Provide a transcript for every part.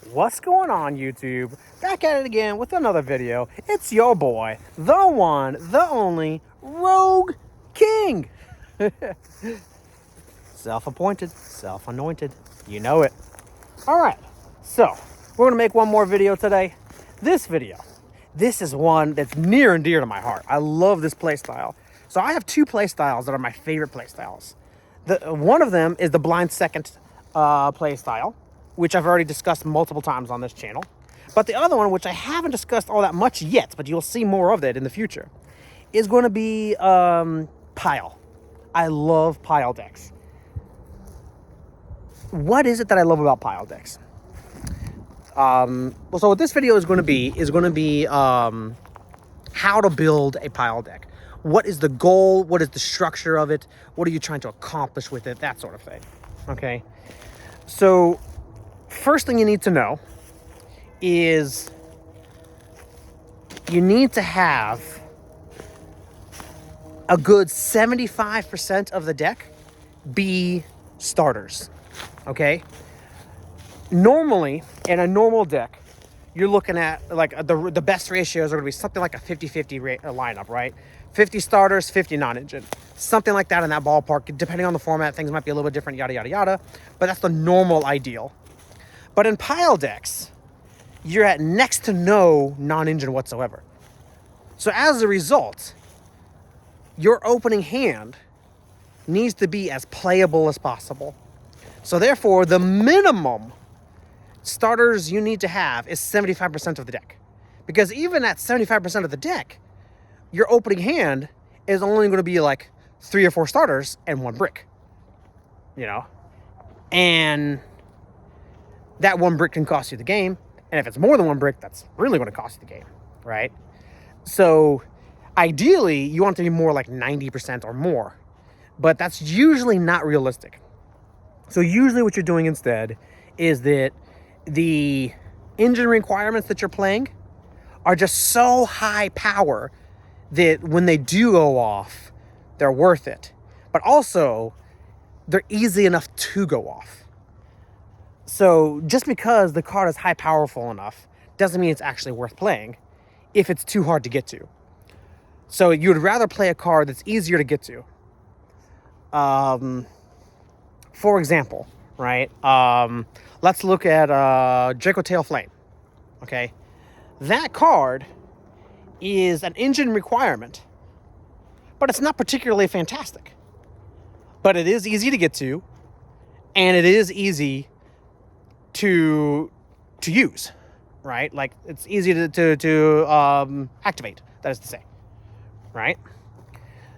What's going on, YouTube? Back at it again with another video. It's your boy, the one, the only, Rogue King. Self-appointed, self-anointed. You know it. Alright, so we're going to make one more video today. This is one that's near and dear to my heart. I love this playstyle. So I have two playstyles that are my favorite playstyles. One of them is the blind second playstyle, which I've already discussed multiple times on this channel. But the other one, which I haven't discussed all that much yet, but you'll see more of it in the future, is going to be pile. I love pile decks. What is it that I love about pile decks? So what this video is going to be how to build a pile deck. What is the goal? What is the structure of it? What are you trying to accomplish with it? That sort of thing. Okay. So first thing you need to know is you need to have a good 75% of the deck be starters. Okay. Normally, in a normal deck, you're looking at like the best ratios are going to be something like a 50-50 lineup, right? 50 starters, 50 non-engine. Something like that in that ballpark. Depending on the format, things might be a little bit different, yada, yada, yada. But that's the normal ideal. But in pile decks, you're at next to no non-engine whatsoever. So as a result, your opening hand needs to be as playable as possible. So therefore, the minimum starters you need to have is 75% of the deck. Because even at 75% of the deck, your opening hand is only going to be like 3 or 4 starters and 1 brick. You know? And that 1 brick can cost you the game. And if it's more than 1 brick, that's really going to cost you the game. Right? So ideally, you want it to be more like 90% or more. But that's usually not realistic. So usually what you're doing instead is that the engine requirements that you're playing are just so high power that when they do go off, they're worth it. But also, they're easy enough to go off. So just because the card is high powerful enough doesn't mean it's actually worth playing if it's too hard to get to. So you'd rather play a card that's easier to get to. For example, right? Let's look at Draco Tail Flame. Okay? That card is an engine requirement, but it's not particularly fantastic. But it is easy to get to, and it is easy to use, right? Like, it's easy to activate, that is to say, right?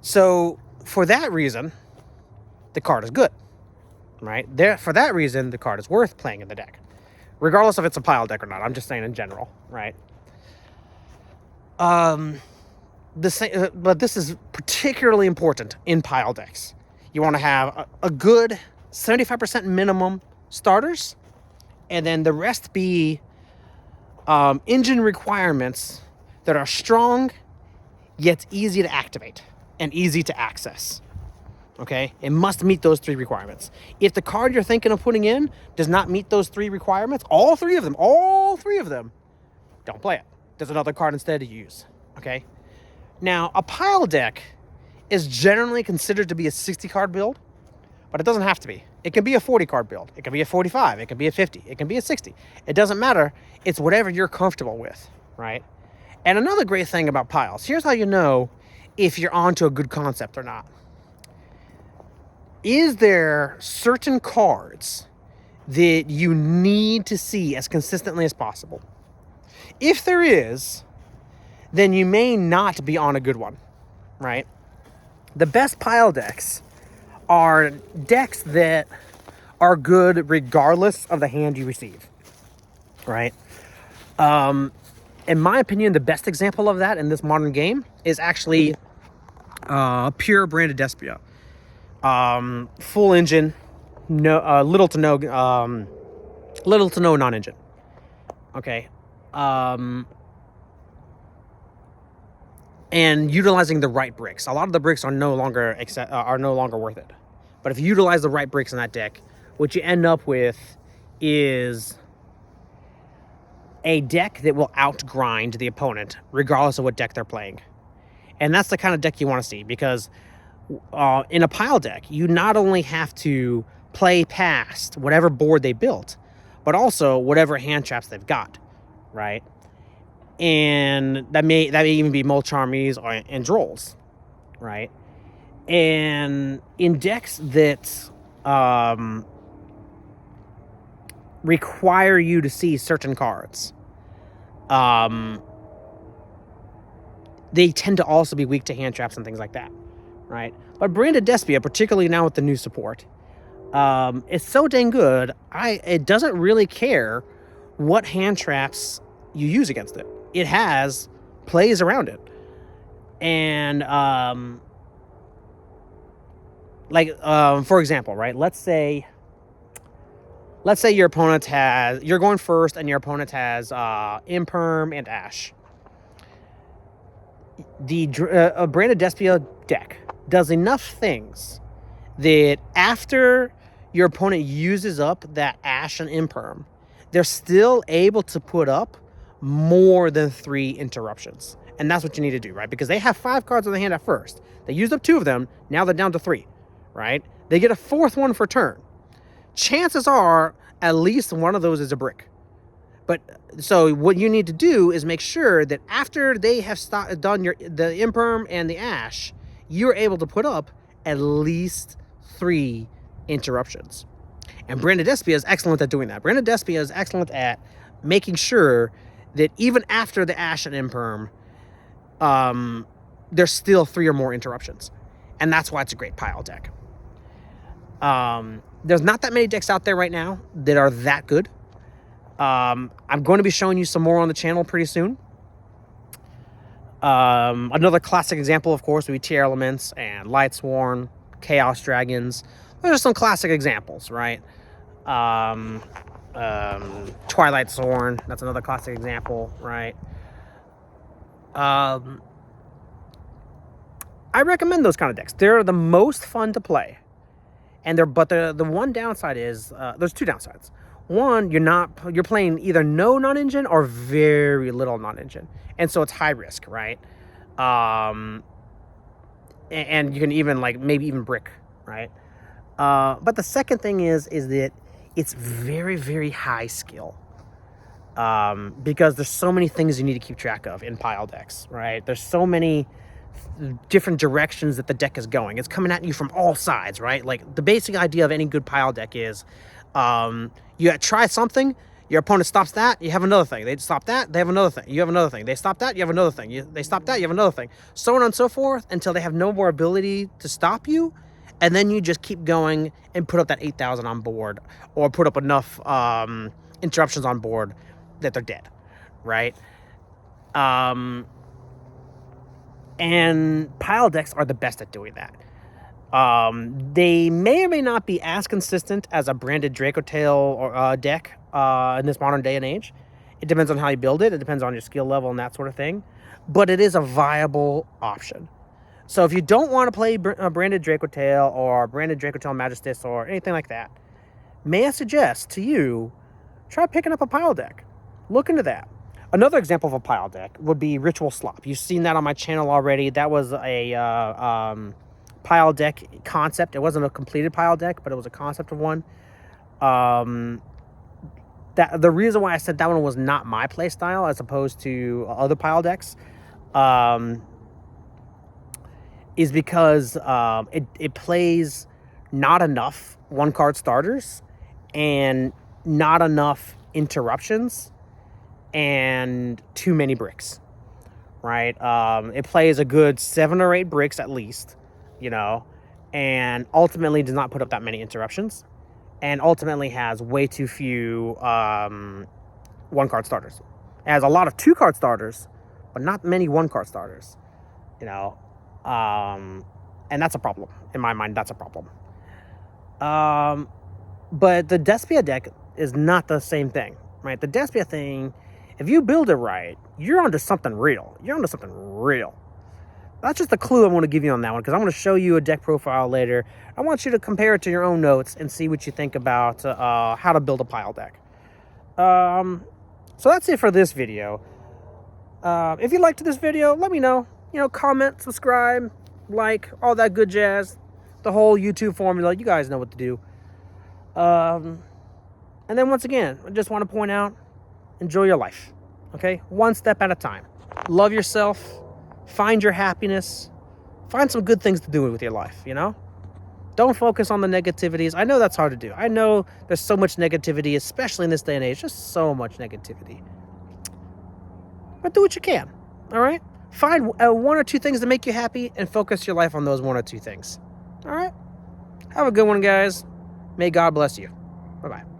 So for that reason, the card is good, right? For that reason, the card is worth playing in the deck, regardless if it's a pile deck or not. I'm just saying in general, right? But this is particularly important in pile decks. You want to have a good 75% minimum starters, and then the rest be engine requirements that are strong, yet easy to activate and easy to access. Okay? It must meet those 3 requirements. If the card you're thinking of putting in does not meet those 3 requirements, all three of them, don't play it. There's another card instead to use. Okay? Now, a pile deck is generally considered to be a 60 card build, but it doesn't have to be. It can be a 40 card build. It can be a 45. It can be a 50. It can be a 60. It doesn't matter. It's whatever you're comfortable with, right? And another great thing about piles, here's how you know if you're onto a good concept or not. Is there certain cards that you need to see as consistently as possible? If there is, then you may not be on a good one, right? The best pile decks are decks that are good regardless of the hand you receive, right? In my opinion, the best example of that in this modern game is actually pure Branded Despia. Full engine, no little to no non-engine. Okay. And utilizing the right bricks. A lot of the bricks are no longer worth it. But if you utilize the right bricks in that deck, what you end up with is a deck that will outgrind the opponent regardless of what deck they're playing. And that's the kind of deck you want to see, because in a pile deck, you not only have to play past whatever board they built, but also whatever hand traps they've got, right? And that may even be mulch armies and drolls, right? And in decks that require you to see certain cards, they tend to also be weak to hand traps and things like that, right? But Branded Despia, particularly now with the new support, is so dang good. It doesn't really care what hand traps you use against it. It has plays around it, and for example, right? Let's say your opponent you're going first, and your opponent has Imperm and Ash. The Branded Despia deck does enough things that after your opponent uses up that Ash and Imperm, they're still able to put up more than 3 interruptions. And that's what you need to do, right? Because they have 5 cards in the hand at first. They used up 2 of them. Now they're down to 3, right? They get a 4th one for turn. Chances are at least one of those is a brick. But so what you need to do is make sure that after they have done the Imperm and the Ash, you're able to put up at least 3 interruptions. And Branded Despia is excellent at doing that. Branded Despia is excellent at making sure that even after the Ash and Imperm, there's still 3 or more interruptions. And that's why it's a great pile deck. There's not that many decks out there right now that are that good. I'm going to be showing you some more on the channel pretty soon. Another classic example, of course, would be Tear Elements and Lightsworn, Chaos Dragons. Those are some classic examples, right? Twilight Zorn, that's another classic example, right? I recommend those kind of decks. They're the most fun to play. And the one downside is there's 2 downsides. One, you're playing either no non-engine or very little non-engine, and so it's high risk, right? And you can even maybe even brick, right? But the second thing is that it's very, very high skill, because there's so many things you need to keep track of in pile decks, right? There's so many different directions that the deck is going. It's coming at you from all sides, right? Like, the basic idea of any good pile deck is you try something, your opponent stops that, you have another thing. They stop that, they have another thing. You have another thing. They stop that, you have another thing. They stop that, you have another thing. So on and so forth until they have no more ability to stop you. And then you just keep going and put up that 8,000 on board, or put up enough interruptions on board that they're dead, right? And pile decks are the best at doing that. They may or may not be as consistent as a branded Dracotail deck in this modern day and age. It depends on how you build it. It depends on your skill level and that sort of thing. But it is a viable option. So if you don't want to play a branded Dracotail or branded Dracotail Magistus or anything like that, may I suggest to you, try picking up a pile deck. Look into that. Another example of a pile deck would be Ritual Slop. You've seen that on my channel already. That was a pile deck concept. It wasn't a completed pile deck, but it was a concept of one. The reason why I said that one was not my play style as opposed to other pile decks is because it plays not enough 1-card starters and not enough interruptions and too many bricks, right? It plays a good 7 or 8 bricks at least, and ultimately does not put up that many interruptions, and ultimately has way too few 1-card starters. It has a lot of 2-card starters, but not many 1-card starters, and that's a problem. In my mind, that's a problem. But the Despia deck is not the same thing, right? The Despia thing, if you build it right, you're onto something real. That's just a clue I want to give you on that one, because I'm going to show you a deck profile later. I want you to compare it to your own notes and see what you think about how to build a pile deck. So that's it for this video. If you liked this video, let me know. You know, comment, subscribe, like, all that good jazz. The whole YouTube formula. You guys know what to do. And then once again, I just want to point out, enjoy your life. Okay? One step at a time. Love yourself. Find your happiness. Find some good things to do with your life, you know? Don't focus on the negativities. I know that's hard to do. I know there's so much negativity, especially in this day and age. Just so much negativity. But do what you can, all right? Find one or two things that make you happy and focus your life on those one or two things, all right? Have a good one, guys. May God bless you. Bye-bye.